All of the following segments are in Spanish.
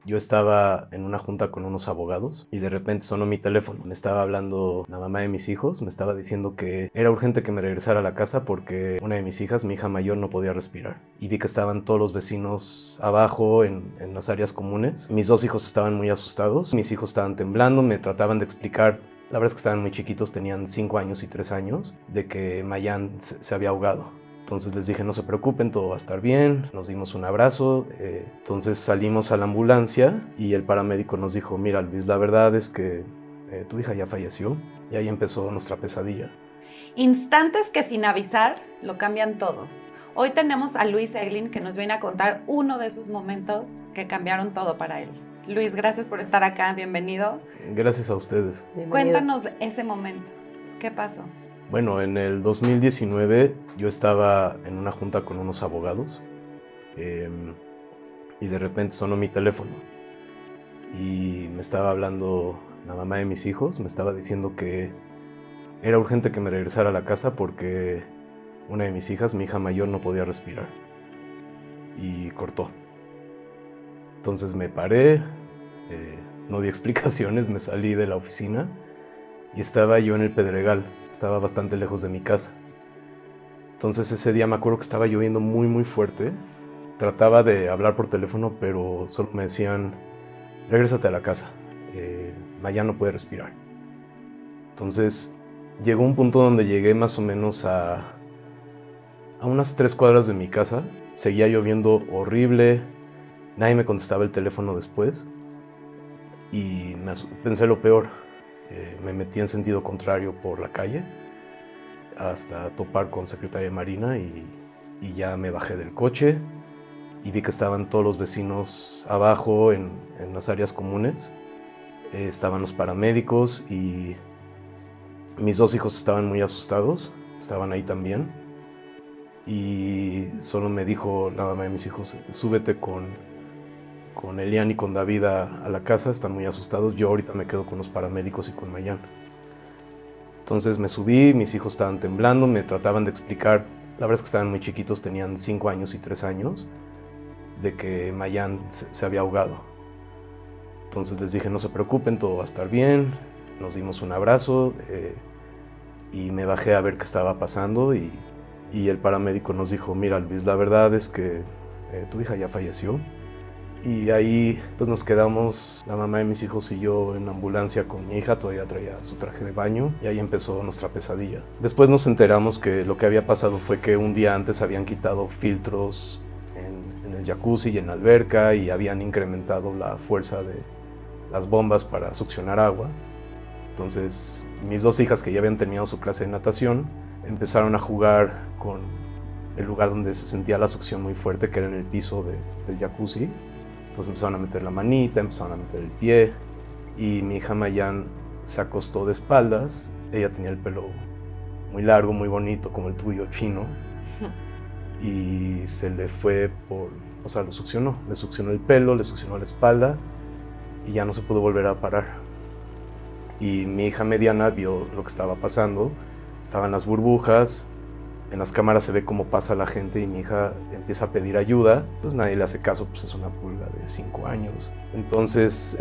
Yo estaba en una junta con unos abogados y de repente sonó mi teléfono. Me estaba hablando la mamá de mis hijos, me estaba diciendo que era urgente que me regresara a la casa porque una de mis hijas, mi hija mayor, no podía respirar. Y vi que estaban todos los vecinos abajo en las áreas comunes. Mis dos hijos estaban muy asustados, mis hijos estaban temblando, me trataban de explicar. La verdad es que estaban muy chiquitos, tenían 5 años y 3 años, de que Mayan se había ahogado. Entonces les dije, no se preocupen, todo va a estar bien. Nos dimos un abrazo. Entonces salimos a la ambulancia y el paramédico nos dijo, mira Luis, la verdad es que tu hija ya falleció. Y ahí empezó nuestra pesadilla. Instantes que sin avisar lo cambian todo. Hoy tenemos a Luis Eglin que nos viene a contar uno de esos momentos que cambiaron todo para él. Luis, gracias por estar acá, bienvenido. Gracias a ustedes. Bienvenido. Cuéntanos ese momento. ¿Qué pasó? Bueno, en el 2019 yo estaba en una junta con unos abogados y de repente sonó mi teléfono y me estaba hablando la mamá de mis hijos, me estaba diciendo que era urgente que me regresara a la casa porque una de mis hijas, mi hija mayor, no podía respirar y cortó. Entonces me paré, no di explicaciones, me salí de la oficina y estaba yo en el Pedregal, estaba bastante lejos de mi casa. Entonces ese día me acuerdo que estaba lloviendo muy muy fuerte. Trataba de hablar por teléfono, pero solo me decían, regrésate a la casa, Maya no puede respirar. Entonces llegó un punto donde llegué más o menos a unas 3 cuadras de mi casa. Seguía lloviendo horrible, nadie me contestaba el teléfono después y pensé lo peor. Me metí en sentido contrario por la calle hasta topar con Secretaría de Marina y ya me bajé del coche y vi que estaban todos los vecinos abajo en las áreas comunes. Estaban los paramédicos y mis dos hijos estaban muy asustados, estaban ahí también. Y solo me dijo la mamá de mis hijos, súbete con Elian y con David a la casa, están muy asustados, yo ahorita me quedo con los paramédicos y con Mayan. Entonces me subí, mis hijos estaban temblando, me trataban de explicar, la verdad es que estaban muy chiquitos, tenían 5 años y 3 años, de que Mayan se había ahogado. Entonces les dije, no se preocupen, todo va a estar bien, nos dimos un abrazo y me bajé a ver qué estaba pasando y el paramédico nos dijo, mira Luis, la verdad es que tu hija ya falleció. Y ahí pues nos quedamos, la mamá de mis hijos y yo, en la ambulancia con mi hija, todavía traía su traje de baño y ahí empezó nuestra pesadilla. Después nos enteramos que lo que había pasado fue que un día antes habían quitado filtros en el jacuzzi y en la alberca y habían incrementado la fuerza de las bombas para succionar agua. Entonces mis dos hijas, que ya habían terminado su clase de natación, empezaron a jugar con el lugar donde se sentía la succión muy fuerte, que era en el piso del jacuzzi. Entonces empezaron a meter la manita, empezaron a meter el pie y mi hija Mayan se acostó de espaldas. Ella tenía el pelo muy largo, muy bonito, como el tuyo, chino, y se le fue lo succionó. Le succionó el pelo, le succionó la espalda y ya no se pudo volver a parar. Y mi hija mediana vio lo que estaba pasando, estaban las burbujas. En las cámaras se ve cómo pasa la gente y mi hija empieza a pedir ayuda. Pues nadie le hace caso, pues es una pulga de 5 años. Entonces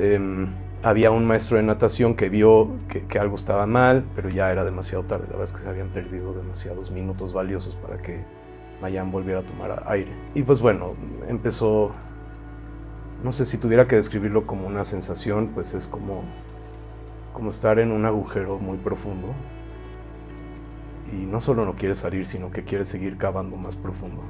había un maestro de natación que vio que algo estaba mal, pero ya era demasiado tarde. La verdad es que se habían perdido demasiados minutos valiosos para que Mayan volviera a tomar aire. Y pues bueno, empezó, no sé si tuviera que describirlo como una sensación, pues es como estar en un agujero muy profundo. Y no solo no quiere salir, sino que quiere seguir cavando más profundo.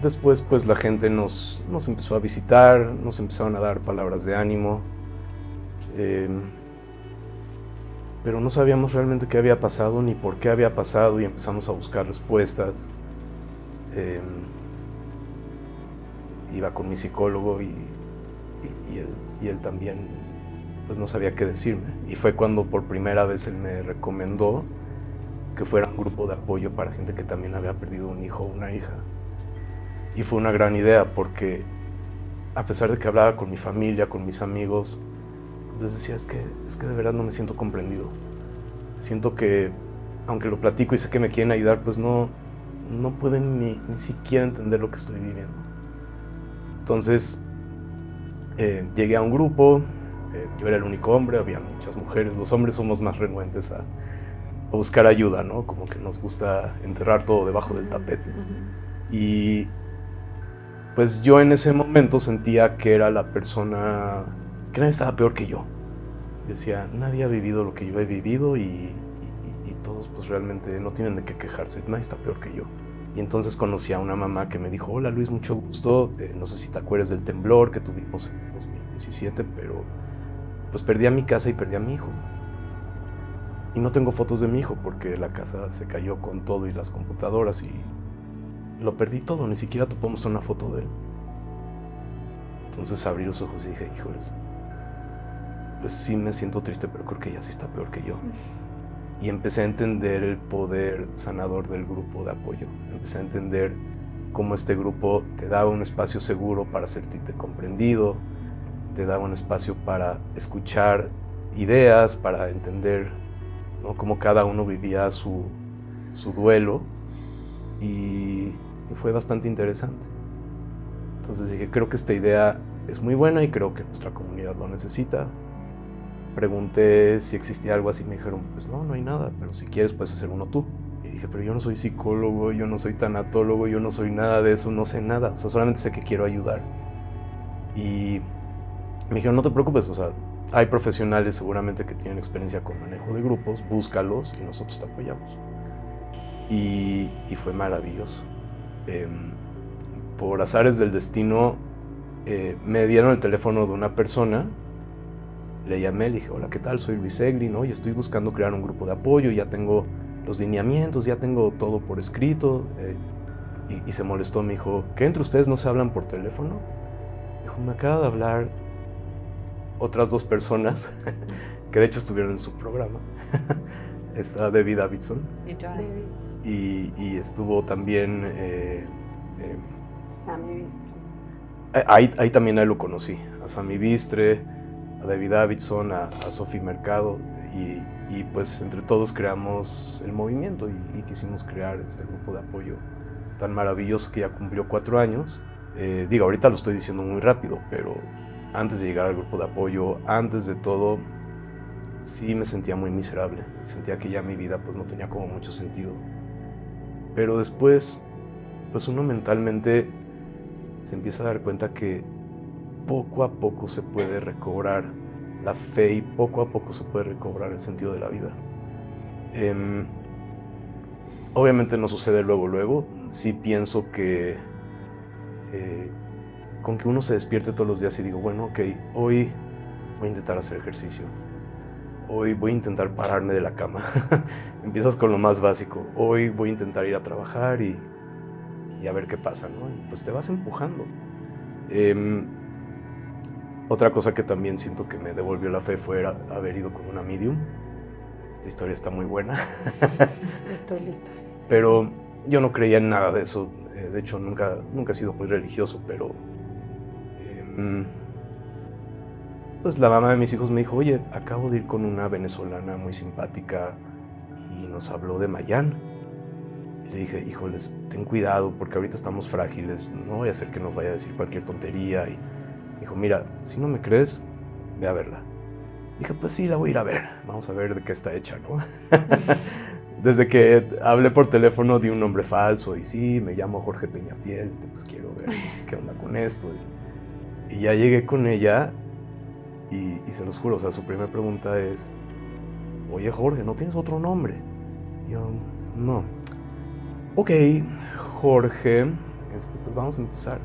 Después pues la gente nos empezó a visitar, nos empezaron a dar palabras de ánimo, pero no sabíamos realmente qué había pasado ni por qué había pasado y empezamos a buscar respuestas. Iba con mi psicólogo y él también pues no sabía qué decirme. Y fue cuando por primera vez él me recomendó que fuera un grupo de apoyo para gente que también había perdido un hijo o una hija. Y fue una gran idea porque a pesar de que hablaba con mi familia, con mis amigos, les decía, es que de verdad no me siento comprendido. Siento que, aunque lo platico y sé que me quieren ayudar, pues no no pueden ni siquiera entender lo que estoy viviendo. Entonces, llegué a un grupo, yo era el único hombre, había muchas mujeres. Los hombres somos más renuentes a buscar ayuda, ¿no? Como que nos gusta enterrar todo debajo del tapete. Y pues yo en ese momento sentía que era la persona, que nadie estaba peor que yo. Yo decía, nadie ha vivido lo que yo he vivido y todos pues realmente no tienen de qué quejarse, nadie está peor que yo. Y entonces conocí a una mamá que me dijo, hola Luis, mucho gusto, no sé si te acuerdas del temblor que tuvimos en 2017, pero pues perdí a mi casa y perdí a mi hijo. Y no tengo fotos de mi hijo porque la casa se cayó con todo y las computadoras y lo perdí todo, ni siquiera te puedo mostrar una foto de él. Entonces abrí los ojos y dije, híjoles, pues sí me siento triste, pero creo que ella sí está peor que yo. Y empecé a entender el poder sanador del grupo de apoyo. Empecé a entender cómo este grupo te daba un espacio seguro para sentirte comprendido, te daba un espacio para escuchar ideas, para entender, ¿no?, cómo cada uno vivía su duelo. Y fue bastante interesante. Entonces dije, creo que esta idea es muy buena y creo que nuestra comunidad lo necesita. Pregunté si existía algo así, me dijeron, pues no hay nada, pero si quieres puedes hacer uno tú. Y dije, pero yo no soy psicólogo, yo no soy tanatólogo, yo no soy nada de eso, no sé nada, o sea, solamente sé que quiero ayudar. Y me dijeron, no te preocupes, o sea, hay profesionales seguramente que tienen experiencia con manejo de grupos, búscalos y nosotros te apoyamos. Y fue maravilloso. Por azares del destino, me dieron el teléfono de una persona. Le llamé, le dije, hola, ¿qué tal? Soy Luis Eglin, ¿no? Y estoy buscando crear un grupo de apoyo, ya tengo los lineamientos, ya tengo todo por escrito. Y se molestó, me dijo, ¿qué entre ustedes no se hablan por teléfono? Dijo, me acaba de hablar otras dos personas que de hecho estuvieron en su programa. Está Debbie Davidson. Y estuvo también Sammy Bistre. Ahí también a él lo conocí, a Sammy Bistre, a Debbie Davidson, a Sophie Mercado, y pues entre todos creamos el movimiento y quisimos crear este grupo de apoyo tan maravilloso que ya cumplió 4 años. Ahorita lo estoy diciendo muy rápido, pero antes de llegar al grupo de apoyo, antes de todo, sí me sentía muy miserable. Sentía que ya mi vida pues no tenía como mucho sentido. Pero después, pues uno mentalmente se empieza a dar cuenta que poco a poco se puede recobrar la fe y poco a poco se puede recobrar el sentido de la vida. Obviamente no sucede luego. Sí pienso que con que uno se despierte todos los días y digo, bueno, ok, hoy voy a intentar hacer ejercicio. Hoy voy a intentar pararme de la cama. Empiezas con lo más básico. Hoy voy a intentar ir a trabajar y a ver qué pasa, ¿no? Y pues te vas empujando. Otra cosa que también siento que me devolvió la fe fue haber ido con una medium. Esta historia está muy buena. Estoy lista. Pero yo no creía en nada de eso. De hecho, nunca he sido muy religioso, pero pues la mamá de mis hijos me dijo, oye, acabo de ir con una venezolana muy simpática y nos habló de Mayán. Y le dije, híjoles, ten cuidado porque ahorita estamos frágiles, no voy a hacer que nos vaya a decir cualquier tontería. Y dijo, mira, si no me crees, ve a verla. Dije, pues sí, la voy a ir a ver, vamos a ver de qué está hecha, ¿no? Desde que hablé por teléfono di un nombre falso y sí, me llamo Jorge Peñafiel, pues quiero ver qué onda con esto. Y ya llegué con ella y se los juro, o sea, su primera pregunta es, oye Jorge, ¿no tienes otro nombre? Y yo, no. Ok, Jorge, pues vamos a empezar.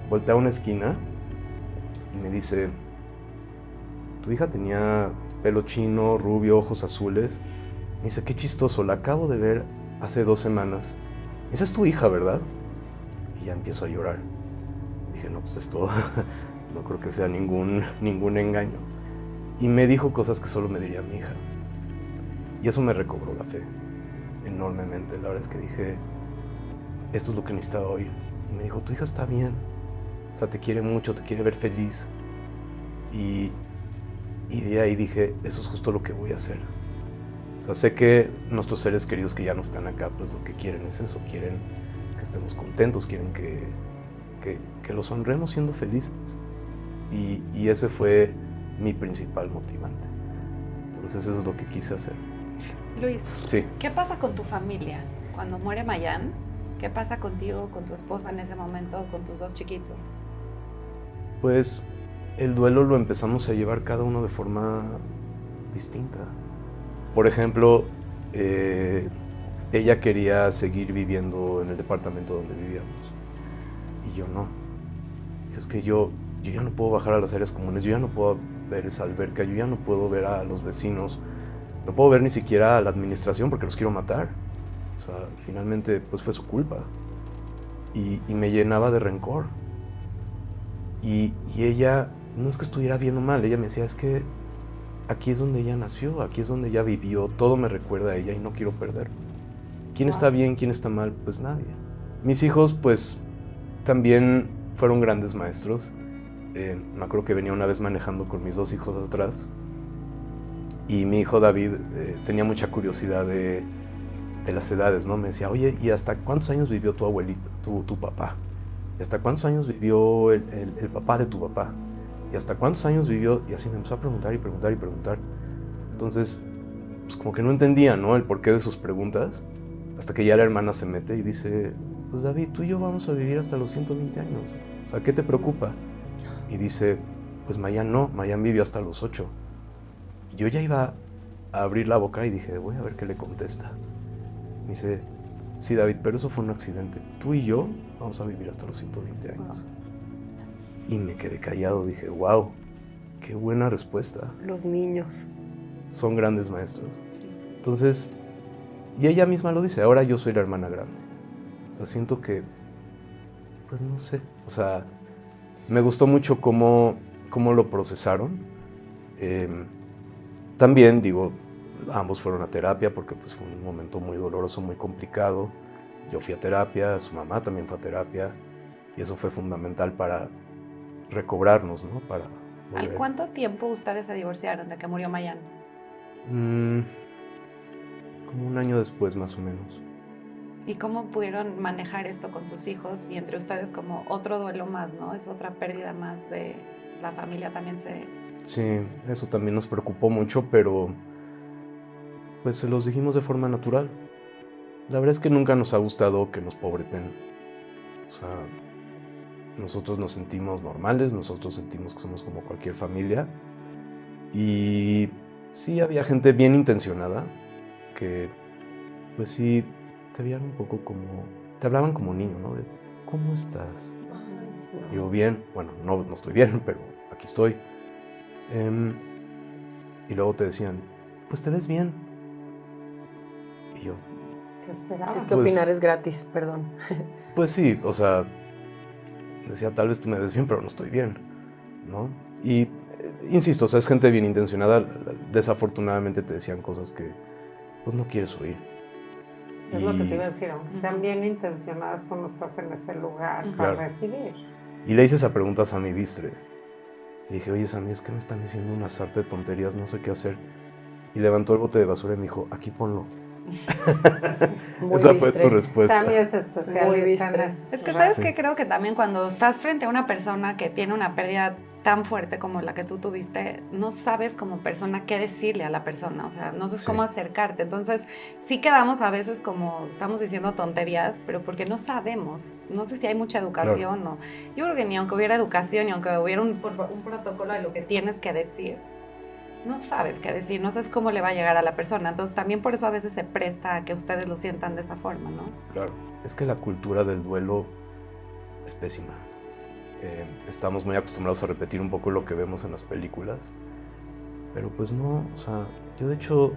Voltea a una esquina y me dice, tu hija tenía pelo chino, rubio, ojos azules. Me dice, qué chistoso, la acabo de ver hace 2 semanas. Esa es tu hija, ¿verdad? Y ya empiezo a llorar. Dije, no, pues esto no creo que sea ningún engaño. Y me dijo cosas que solo me diría mi hija. Y eso me recobró la fe enormemente. La verdad es que dije, esto es lo que necesitaba oír. Y me dijo, tu hija está bien. O sea, te quiere mucho, te quiere ver feliz. Y de ahí dije, eso es justo lo que voy a hacer. O sea, sé que nuestros seres queridos que ya no están acá, pues lo que quieren es eso, quieren que estemos contentos, quieren que los honremos siendo felices. Y ese fue mi principal motivante. Entonces eso es lo que quise hacer. Luis, Sí. ¿qué pasa con tu familia? Cuando muere Mayán, ¿qué pasa contigo, con tu esposa en ese momento, con tus 2 chiquitos? Pues el duelo lo empezamos a llevar cada uno de forma distinta. Por ejemplo, ella quería seguir viviendo en el departamento donde vivíamos y yo no. Es que yo ya no puedo bajar a las áreas comunes, yo ya no puedo ver esa alberca, yo ya no puedo ver a los vecinos, no puedo ver ni siquiera a la administración porque los quiero matar. O sea, finalmente pues fue su culpa y me llenaba de rencor. Y ella, no es que estuviera bien o mal, ella me decía, es que aquí es donde ella nació, aquí es donde ella vivió, todo me recuerda a ella y no quiero perderlo. ¿Quién está bien, quién está mal? Pues nadie. Mis hijos, pues, también fueron grandes maestros. Me acuerdo que venía una vez manejando con mis 2 hijos atrás y mi hijo David tenía mucha curiosidad de las edades, ¿no? Me decía, oye, ¿y hasta cuántos años vivió tu abuelito, tu papá? ¿Y hasta cuántos años vivió el papá de tu papá? ¿Y hasta cuántos años vivió? Y así me empezó a preguntar y preguntar y preguntar. Entonces, pues como que no entendía, ¿no? El porqué de sus preguntas. Hasta que ya la hermana se mete y dice, pues David, tú y yo vamos a vivir hasta los 120 años. O sea, ¿qué te preocupa? Y dice, pues Mayán no, Mayán vivió hasta los 8. Y yo ya iba a abrir la boca y dije, voy a ver qué le contesta. Me dice, sí David, pero eso fue un accidente. Tú y yo vamos a vivir hasta los 120 años. Y me quedé callado, dije, wow, qué buena respuesta. Los niños. Son grandes maestros. Entonces, y ella misma lo dice, ahora yo soy la hermana grande. O sea, siento que, pues no sé, o sea, me gustó mucho cómo lo procesaron. También, digo, ambos fueron a terapia porque pues fue un momento muy doloroso, muy complicado. Yo fui a terapia, su mamá también fue a terapia y eso fue fundamental para recobrarnos, ¿no? Para ¿Al cuánto tiempo ustedes se divorciaron de que murió Mayán? Como un año después, más o menos. ¿Y cómo pudieron manejar esto con sus hijos y entre ustedes como otro duelo más, ¿no? Es otra pérdida más de la familia también se... Sí, eso también nos preocupó mucho, pero pues se los dijimos de forma natural. La verdad es que nunca nos ha gustado que nos pobreten. O sea, nosotros nos sentimos normales, nosotros sentimos que somos como cualquier familia. Y sí había gente bien intencionada que, pues sí, te veían un poco como... Te hablaban como niño, ¿no? De, ¿cómo estás? Yo, bien. Bueno, no estoy bien, pero aquí estoy. Y luego te decían, pues te ves bien. Y yo... Te esperaba. Es que pues, opinar es gratis, perdón. Pues sí, o sea, decía, tal vez tú me ves bien, pero no estoy bien, ¿no? Y insisto, o sea, es gente bien intencionada. Desafortunadamente te decían cosas que, pues, no quieres oír. Es lo que te iba a decir, aunque sean bien intencionadas, tú no estás en ese lugar para recibir. Y le hice esa pregunta a Sammy Bistre. Le dije, oye, Sammy, es que me están diciendo una sarta de tonterías, no sé qué hacer. Y levantó el bote de basura y me dijo, aquí ponlo. Esa fue su respuesta. Sammy es especialista en eso. Es que sabes que creo que también cuando estás frente a una persona que tiene una pérdida tan fuerte como la que tú tuviste, no sabes como persona qué decirle a la persona, o sea, no sabes cómo acercarte. Entonces, sí quedamos a veces como, estamos diciendo tonterías, pero porque no sabemos. No sé si hay mucha educación o... Yo creo que ni aunque hubiera educación, ni aunque hubiera un protocolo de lo que tienes que decir, no sabes qué decir, no sabes cómo le va a llegar a la persona. Entonces, también por eso a veces se presta a que ustedes lo sientan de esa forma, ¿no? Claro. Es que la cultura del duelo es pésima. Estamos muy acostumbrados a repetir un poco lo que vemos en las películas, pero pues no, o sea, yo de hecho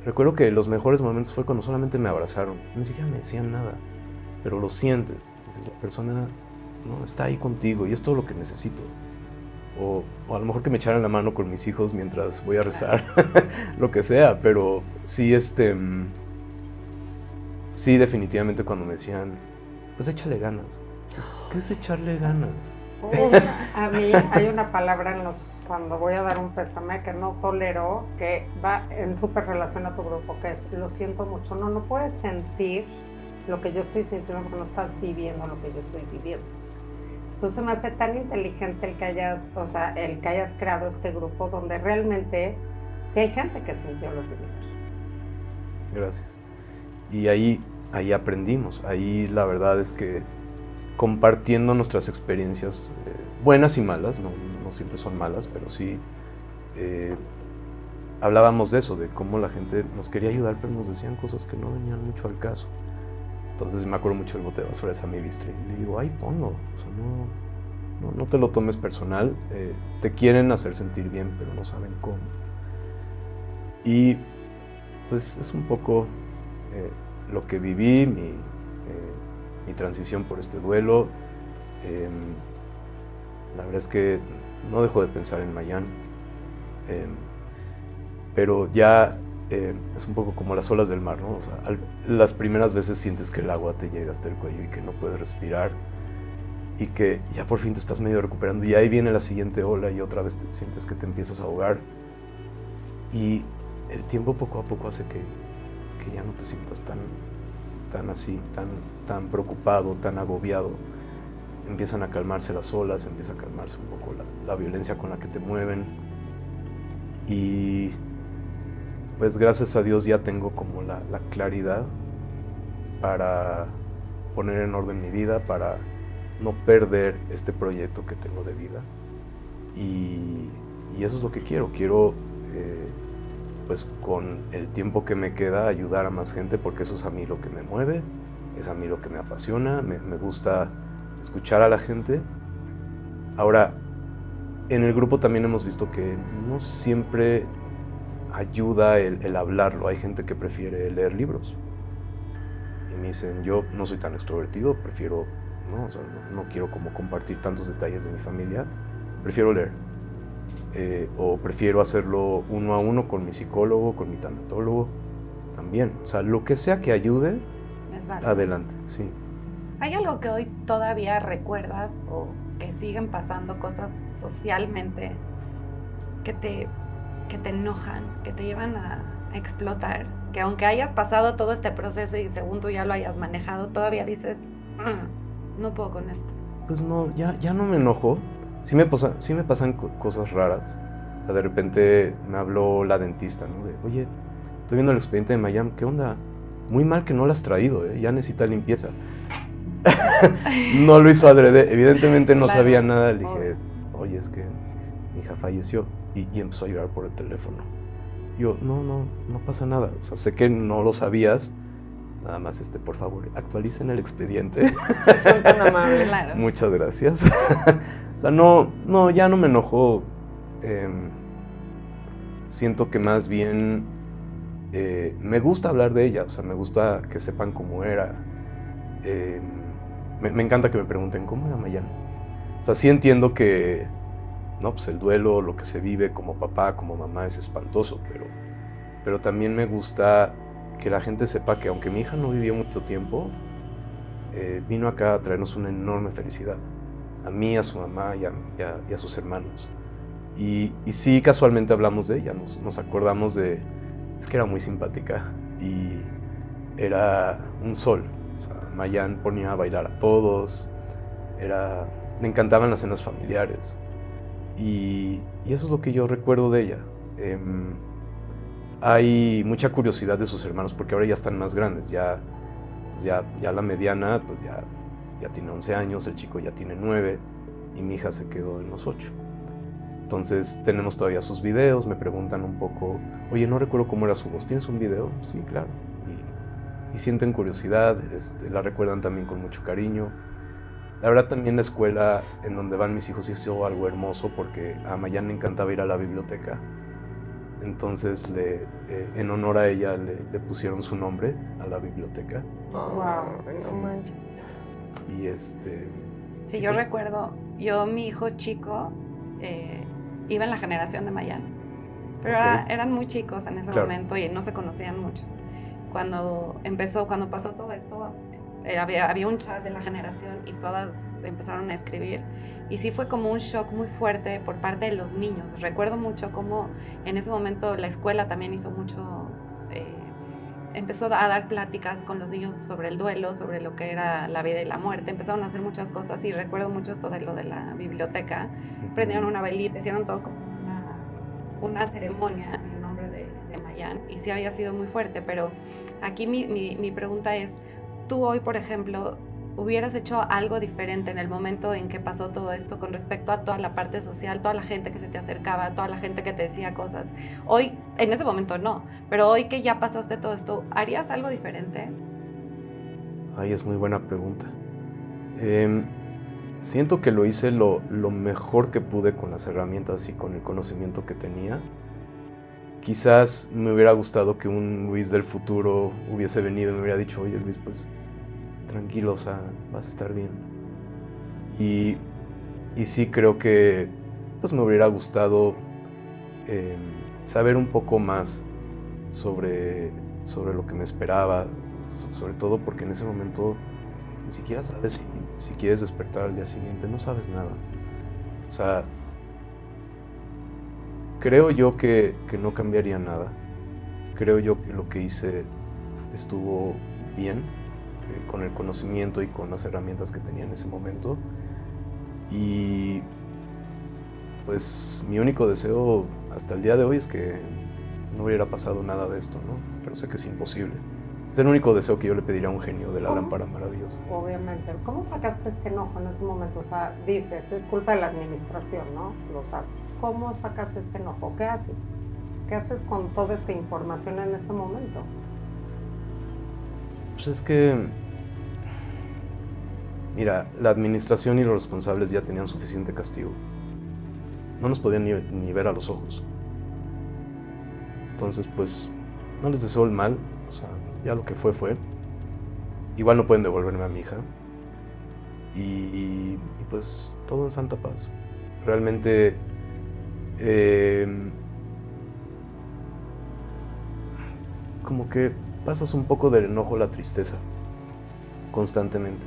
recuerdo que los mejores momentos fue cuando solamente me abrazaron, ni siquiera me decían nada, pero lo sientes, dices, la persona no está ahí contigo y es todo lo que necesito. O a lo mejor que me echaran la mano con mis hijos mientras voy a rezar, lo que sea, pero sí, sí, definitivamente cuando me decían, pues échale ganas. ¿Qué es echarle ganas? A mí hay una palabra cuando voy a dar un pésame que no tolero, que va en súper relación a tu grupo, que es lo siento mucho. No puedes sentir lo que yo estoy sintiendo porque no estás viviendo lo que yo estoy viviendo. Entonces me hace tan inteligente el que hayas creado este grupo donde realmente sí hay gente que sintió lo similar. Gracias. Y ahí aprendimos. Ahí la verdad es que compartiendo nuestras experiencias, buenas y malas, no siempre son malas, pero sí hablábamos de eso, de cómo la gente nos quería ayudar, pero nos decían cosas que no venían mucho al caso. Entonces me acuerdo mucho del bote de basura de Sammy Bisley. Le digo, ay, ponlo, o sea, no te lo tomes personal, te quieren hacer sentir bien, pero no saben cómo. Y pues es un poco lo que viví, mi transición por este duelo. La verdad es que no dejo de pensar en Mayán, pero ya es un poco como las olas del mar, ¿no? O sea, las primeras veces sientes que el agua te llega hasta el cuello y que no puedes respirar y que ya por fin te estás medio recuperando y ahí viene la siguiente ola y otra vez sientes que te empiezas a ahogar y el tiempo poco a poco hace que ya no te sientas tan así, tan preocupado, tan agobiado. Empiezan a calmarse las olas, empieza a calmarse un poco la violencia con la que te mueven y pues gracias a Dios ya tengo como la claridad para poner en orden mi vida, para no perder este proyecto que tengo de vida y eso es lo que quiero pues con el tiempo que me queda ayudar a más gente porque eso es a mí lo que me mueve, es a mí lo que me apasiona, me gusta escuchar a la gente. Ahora, en el grupo también hemos visto que no siempre ayuda el hablarlo, hay gente que prefiere leer libros y me dicen, yo no soy tan extrovertido, prefiero, no, o sea, no quiero como compartir tantos detalles de mi familia, prefiero leer. O prefiero hacerlo uno a uno con mi psicólogo, con mi tanatólogo, también. O sea, lo que sea que ayude, es válido. Adelante, sí. ¿Hay algo que hoy todavía recuerdas o que siguen pasando cosas socialmente que te enojan, que te llevan a explotar? Que aunque hayas pasado todo este proceso y según tú ya lo hayas manejado, todavía dices, no puedo con esto. Pues no, ya no me enojo. Sí me pasan cosas raras. O sea, de repente me habló la dentista, ¿no? De, oye, estoy viendo el expediente de Mayán, ¿qué onda? Muy mal que no lo has traído, ya necesita limpieza. No lo hizo adrede, evidentemente no sabía nada. Le dije, oye, es que mi hija falleció y empezó a llorar por el teléfono. Yo, no pasa nada. O sea, sé que no lo sabías. Nada más, por favor, actualicen el expediente. Sí, son tan amables. Claro. Muchas gracias. O sea, ya no me enojo. Siento que más bien me gusta hablar de ella. O sea, me gusta que sepan cómo era. Me encanta que me pregunten, ¿cómo era Mayán? O sea, sí entiendo que pues el duelo, lo que se vive como papá, como mamá es espantoso, pero también me gusta que la gente sepa que aunque mi hija no vivió mucho tiempo, vino acá a traernos una enorme felicidad. A mí, a su mamá y a sus hermanos. Y sí, casualmente hablamos de ella, nos acordamos es que era muy simpática y era un sol. O sea, Mayán ponía a bailar a todos, le encantaban las cenas familiares. Y eso es lo que yo recuerdo de ella. Hay mucha curiosidad de sus hermanos porque ahora ya están más grandes. Ya la mediana pues ya tiene 11 años, el chico ya tiene 9 y mi hija se quedó en los 8. Entonces tenemos todavía sus videos, me preguntan un poco, oye, no recuerdo cómo era su voz, ¿tienes un video? Sí, claro. Y sienten curiosidad, la recuerdan también con mucho cariño. La verdad también la escuela en donde van mis hijos hizo algo hermoso porque a Mayán le encantaba ir a la biblioteca. Entonces en honor a ella le pusieron su nombre a la biblioteca. Wow, Sí. no manches. Y Sí, yo recuerdo, mi hijo chico iba en la generación de Mayán, pero Okay. eran muy chicos en ese Claro. momento y no se conocían mucho. Cuando pasó todo esto, había un chat de la generación y todas empezaron a escribir. Y sí fue como un shock muy fuerte por parte de los niños. Recuerdo mucho cómo en ese momento la escuela también hizo mucho, empezó a dar pláticas con los niños sobre el duelo, sobre lo que era la vida y la muerte. Empezaron a hacer muchas cosas y recuerdo mucho esto de lo de la biblioteca. Prendieron una velita, hicieron todo como una ceremonia en nombre de Mayan y sí había sido muy fuerte, pero aquí mi pregunta es, tú hoy, por ejemplo, ¿hubieras hecho algo diferente en el momento en que pasó todo esto con respecto a toda la parte social, toda la gente que se te acercaba, toda la gente que te decía cosas? Hoy, en ese momento no, pero hoy que ya pasaste todo esto, ¿harías algo diferente? Ay, es muy buena pregunta. Siento que lo hice lo mejor que pude con las herramientas y con el conocimiento que tenía. Quizás me hubiera gustado que un Luis del futuro hubiese venido y me hubiera dicho, oye Luis, pues tranquilo, o sea, vas a estar bien. Y sí creo que pues me hubiera gustado saber un poco más sobre lo que me esperaba, sobre todo porque en ese momento ni siquiera sabes si quieres despertar al día siguiente, no sabes nada. O sea, creo yo que no cambiaría nada. Creo yo que lo que hice estuvo bien, con el conocimiento y con las herramientas que tenía en ese momento. Y pues mi único deseo hasta el día de hoy es que no hubiera pasado nada de esto, ¿no? Pero sé que es imposible. Es el único deseo que yo le pediría a un genio de la lámpara maravillosa. Obviamente. ¿Cómo sacaste este enojo en ese momento? O sea, dices, es culpa de la administración, ¿no? Lo sabes. ¿Cómo sacas este enojo? ¿Qué haces? ¿Qué haces con toda esta información en ese momento? Pues es que, mira, la administración y los responsables ya tenían suficiente castigo. No nos podían ni ver a los ojos. Entonces, pues, no les deseo el mal. O sea, ya lo que fue. Igual no pueden devolverme a mi hija. Y pues, todo en santa paz. Realmente, como que pasas un poco del enojo a la tristeza, constantemente.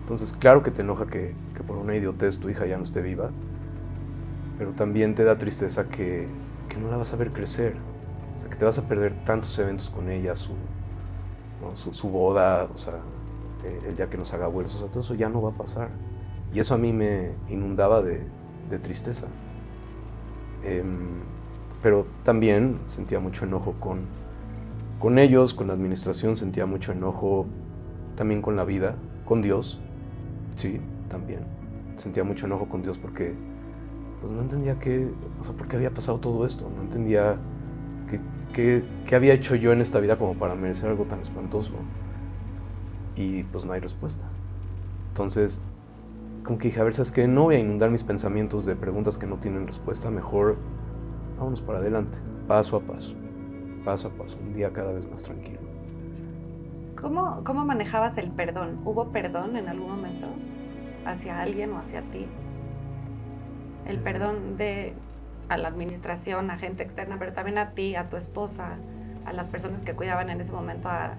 Entonces, claro que te enoja que por una idiotez tu hija ya no esté viva, pero también te da tristeza que no la vas a ver crecer. O sea, que te vas a perder tantos eventos con ella, su boda, o sea, el día que nos haga abuelos, o sea, todo eso ya no va a pasar. Y eso a mí me inundaba de tristeza. Pero también sentía mucho enojo con ellos, con la administración, sentía mucho enojo también con la vida, con Dios, sí, también. Sentía mucho enojo con Dios porque pues no entendía por qué había pasado todo esto, no entendía qué había hecho yo en esta vida como para merecer algo tan espantoso. Y pues no hay respuesta. Entonces, como que dije, a ver, ¿sabes qué? No voy a inundar mis pensamientos de preguntas que no tienen respuesta, mejor vámonos para adelante, paso a paso, un día cada vez más tranquilo. ¿Cómo manejabas el perdón? ¿Hubo perdón en algún momento hacia alguien o hacia ti? El perdón a la administración, a gente externa, pero también a ti, a tu esposa, a las personas que cuidaban en ese momento a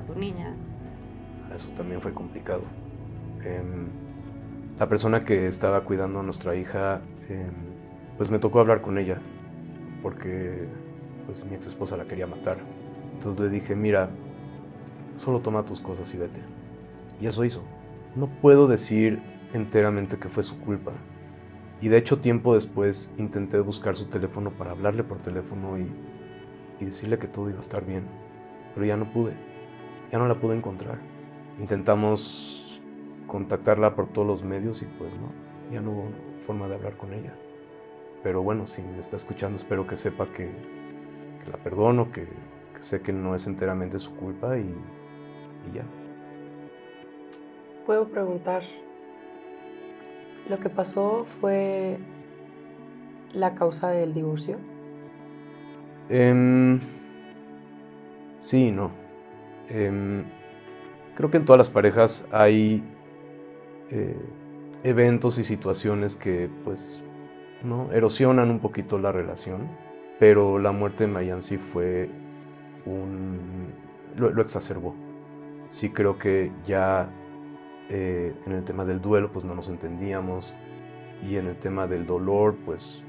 tu niña. Eso también fue complicado. La persona que estaba cuidando a nuestra hija, pues me tocó hablar con ella, porque pues mi ex esposa la quería matar. Entonces le dije, mira, solo toma tus cosas y vete. Y eso hizo. No puedo decir enteramente que fue su culpa. Y de hecho, tiempo después intenté buscar su teléfono para hablarle por teléfono y decirle que todo iba a estar bien. Pero ya no pude. Ya no la pude encontrar. Intentamos contactarla por todos los medios y pues no, ya no hubo forma de hablar con ella. Pero bueno, si me está escuchando, espero que sepa que la perdono, que sé que no es enteramente su culpa y ya. Puedo preguntar, ¿lo que pasó fue la causa del divorcio? Sí y no. Creo que en todas las parejas hay eventos y situaciones que pues ¿no? erosionan un poquito la relación, pero la muerte de Mayan sí fue lo exacerbó. Sí creo que ya en el tema del duelo pues no nos entendíamos, y en el tema del dolor pues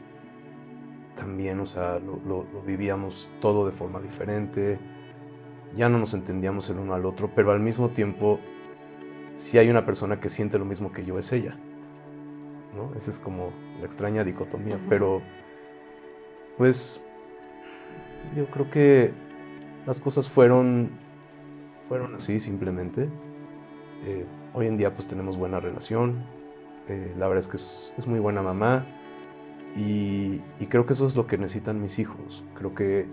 también, o sea, lo vivíamos todo de forma diferente, ya no nos entendíamos el uno al otro, pero al mismo tiempo, si hay una persona que siente lo mismo que yo, es ella, ¿no? Esa es como la extraña dicotomía, pero pues yo creo que las cosas fueron así simplemente. Hoy en día pues tenemos buena relación, la verdad es que es muy buena mamá, y creo que eso es lo que necesitan mis hijos. Creo que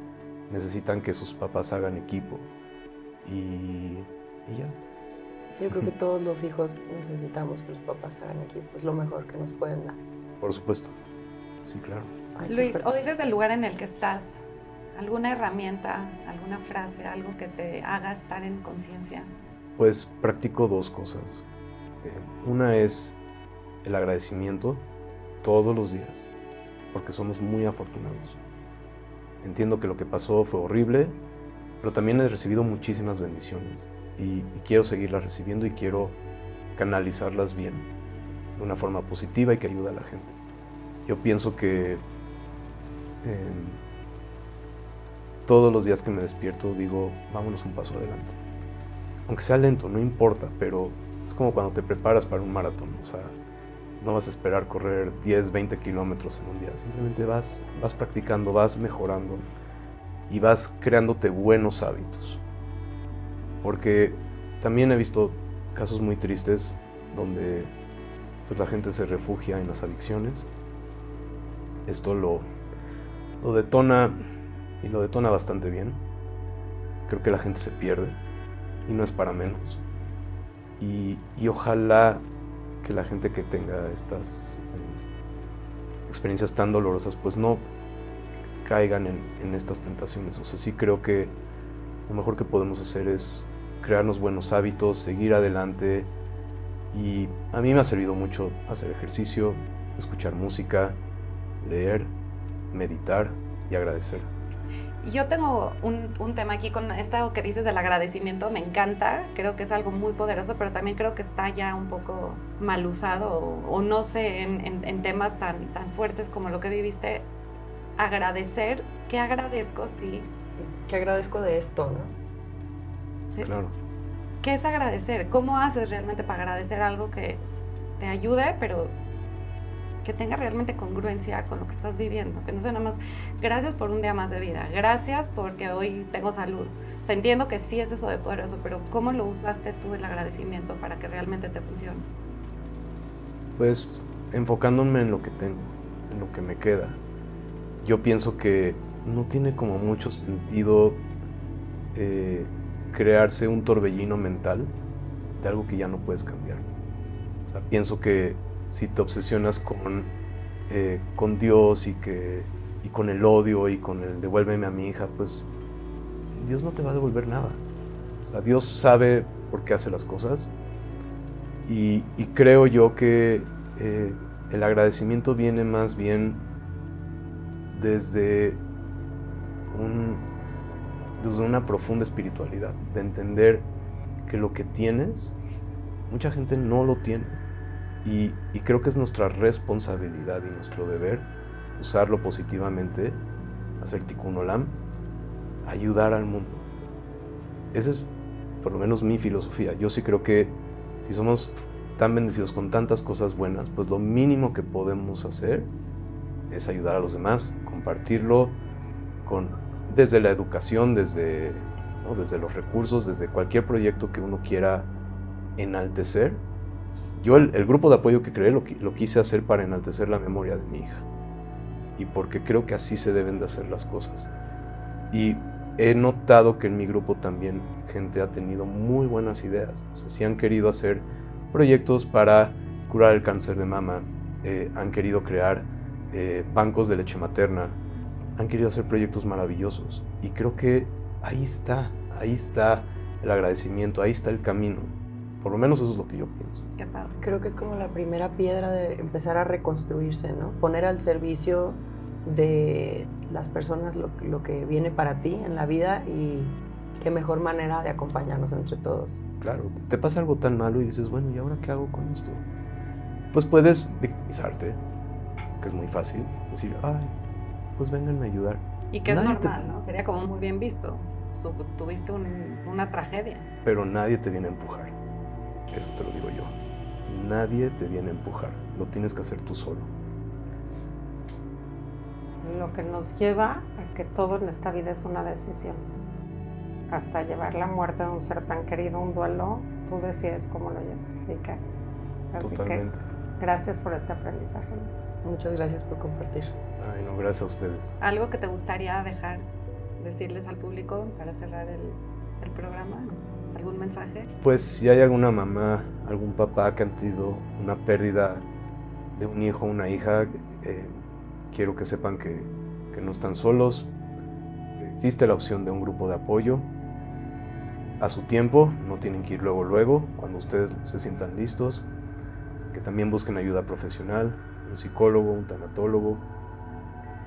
necesitan que sus papás hagan equipo, y ya. Yo creo que todos los hijos necesitamos que los papás hagan equipo, es lo mejor que nos pueden dar. Por supuesto, sí, claro. Ay, qué Luis, fuerte. hoy desde el lugar en el que estás, ¿alguna herramienta, alguna frase, algo que te haga estar en conciencia? Pues practico dos cosas. Una es el agradecimiento todos los días, porque somos muy afortunados. Entiendo que lo que pasó fue horrible, pero también he recibido muchísimas bendiciones, y quiero seguirlas recibiendo, y quiero canalizarlas bien, de una forma positiva y que ayude a la gente. Yo pienso que todos los días que me despierto digo, vámonos un paso adelante. Aunque sea lento, no importa, pero es como cuando te preparas para un maratón. O sea, no vas a esperar correr 10, 20 kilómetros en un día. Simplemente vas practicando, vas mejorando y vas creándote buenos hábitos. Porque también he visto casos muy tristes donde pues, la gente se refugia en las adicciones. Esto lo detona, y lo detona bastante bien. Creo que la gente se pierde, y no es para menos. Y ojalá que la gente que tenga estas experiencias tan dolorosas pues no caigan en estas tentaciones. O sea, sí creo que lo mejor que podemos hacer es crearnos buenos hábitos, seguir adelante, y a mí me ha servido mucho hacer ejercicio, escuchar música, leer, meditar y agradecer. Yo tengo un tema aquí con esto que dices del agradecimiento, me encanta, creo que es algo muy poderoso, pero también creo que está ya un poco mal usado, o no sé, en temas tan fuertes como lo que viviste. Agradecer, ¿qué agradezco? Sí. Que agradezco de esto, ¿no? Claro. ¿Qué es agradecer? ¿Cómo haces realmente para agradecer algo que te ayude, pero que tenga realmente congruencia con lo que estás viviendo? Que no sea nada más, gracias por un día más de vida, gracias porque hoy tengo salud. O sea, entiendo que sí es eso de poderoso, pero ¿cómo lo usaste tú el agradecimiento para que realmente te funcione? Pues enfocándome en lo que tengo, en lo que me queda. Yo pienso que no tiene como mucho sentido crearse un torbellino mental de algo que ya no puedes cambiar. O sea, pienso que si te obsesionas con Dios y con el odio y con el devuélveme a mi hija, pues Dios no te va a devolver nada. O sea, Dios sabe por qué hace las cosas, y creo yo que el agradecimiento viene más bien desde una profunda espiritualidad, de entender que lo que tienes, mucha gente no lo tiene. Y creo que es nuestra responsabilidad y nuestro deber usarlo positivamente, hacer tikkun olam, ayudar al mundo. Esa es por lo menos mi filosofía. Yo sí creo que si somos tan bendecidos con tantas cosas buenas, pues lo mínimo que podemos hacer es ayudar a los demás, compartirlo desde la educación, desde los recursos, desde cualquier proyecto que uno quiera enaltecer. Yo el grupo de apoyo que creé lo quise hacer para enaltecer la memoria de mi hija, y porque creo que así se deben de hacer las cosas. Y he notado que en mi grupo también gente ha tenido muy buenas ideas. O sea, sí han querido hacer proyectos para curar el cáncer de mama, han querido crear bancos de leche materna, han querido hacer proyectos maravillosos. Y creo que ahí está el agradecimiento, ahí está el camino. Por lo menos eso es lo que yo pienso. Qué padre. Creo que es como la primera piedra de empezar a reconstruirse, ¿no? Poner al servicio de las personas lo que viene para ti en la vida, y qué mejor manera de acompañarnos entre todos. Claro, te pasa algo tan malo y dices, bueno, ¿y ahora qué hago con esto? Pues puedes victimizarte, que es muy fácil, decir, ay, pues vénganme a ayudar. Y que es Nadie te- normal, ¿no? Sería como muy bien visto. Tuviste una tragedia. Pero nadie te viene a empujar, eso te lo digo yo. Nadie te viene a empujar, lo tienes que hacer tú solo. Lo que nos lleva a que todo en esta vida es una decisión. Hasta llevar la muerte de un ser tan querido, un duelo, tú decides cómo lo llevas y qué haces. Así Totalmente. que gracias por este aprendizaje, Luis. Muchas gracias por compartir. Ay, no, gracias a ustedes. ¿Algo que te gustaría decirles al público para cerrar el programa? ¿Algún mensaje? Pues si hay alguna mamá, algún papá que han tenido una pérdida de un hijo o una hija, quiero que sepan que no están solos, que existe la opción de un grupo de apoyo a su tiempo, no tienen que ir luego, cuando ustedes se sientan listos, que también busquen ayuda profesional, un psicólogo, un tanatólogo.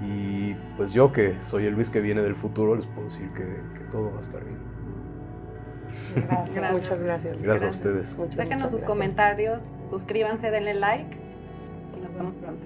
Y pues yo, que soy el Luis que viene del futuro, les puedo decir que todo va a estar bien. Gracias. Gracias. Muchas gracias. Gracias a ustedes. Muchas, Déjenos muchas sus gracias. comentarios, suscríbanse, denle like y nos vemos pronto.